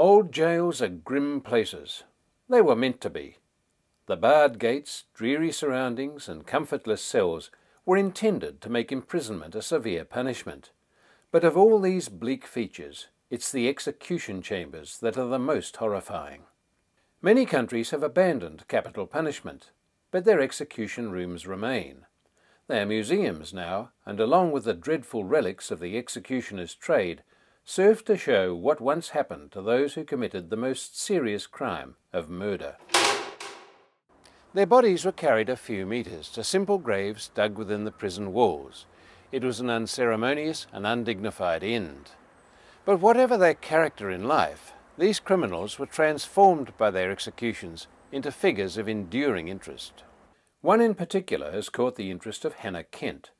Old jails are grim places. They were meant to be. The barred gates, dreary surroundings and comfortless cells were intended to make imprisonment a severe punishment. But of all these bleak features, it's the execution chambers that are the most horrifying. Many countries have abandoned capital punishment, but their execution rooms remain. They are museums now, and along with the dreadful relics of the executioner's trade, serve to show what once happened to those who committed the most serious crime of murder. Their bodies were carried a few metres to simple graves dug within the prison walls. It was an unceremonious and undignified end. But whatever their character in life, these criminals were transformed by their executions into figures of enduring interest. One in particular has caught the interest of Hannah Kent.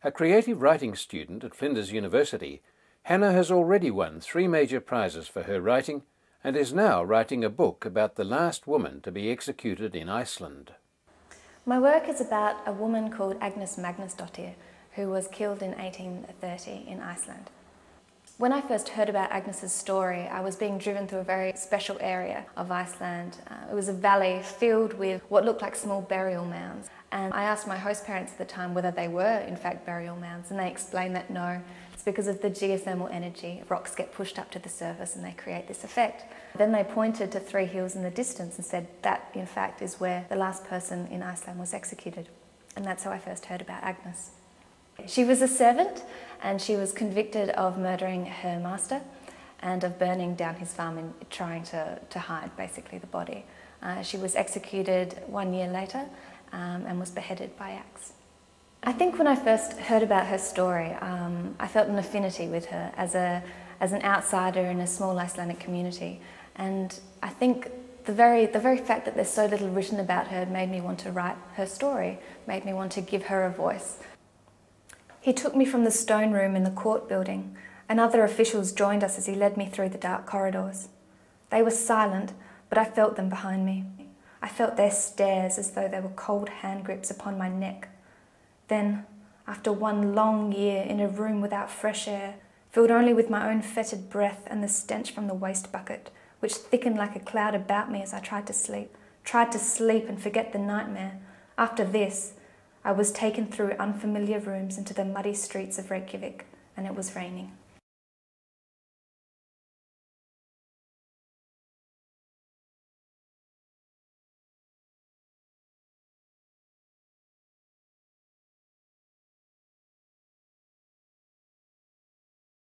A creative writing student at Flinders University, Hannah has already won 3 major prizes for her writing and is now writing a book about the last woman to be executed in Iceland. My work is about a woman called Agnes Magnusdóttir, who was killed in 1830 in Iceland. When I first heard about Agnes's story, I was being driven through a very special area of Iceland. It was a valley filled with what looked like small burial mounds. And I asked my host parents at the time whether they were in fact burial mounds, and they explained that no, it's because of the geothermal energy. Rocks get pushed up to the surface and they create this effect. Then they pointed to 3 hills in the distance and said that in fact is where the last person in Iceland was executed. And that's how I first heard about Agnes. She was a servant and she was convicted of murdering her master and of burning down his farm and trying to hide basically the body. She was executed 1 year later and was beheaded by axe. I think when I first heard about her story, I felt an affinity with her as an outsider in a small Icelandic community, and I think the very fact that there's so little written about her made me want to write her story, made me want to give her a voice. He took me from the stone room in the court building, and other officials joined us as he led me through the dark corridors. They were silent, but I felt them behind me. I felt their stares as though they were cold hand grips upon my neck. Then, after 1 long year in a room without fresh air, filled only with my own fetid breath and the stench from the waste bucket, which thickened like a cloud about me as I tried to sleep and forget the nightmare, after this, I was taken through unfamiliar rooms into the muddy streets of Reykjavik, and it was raining.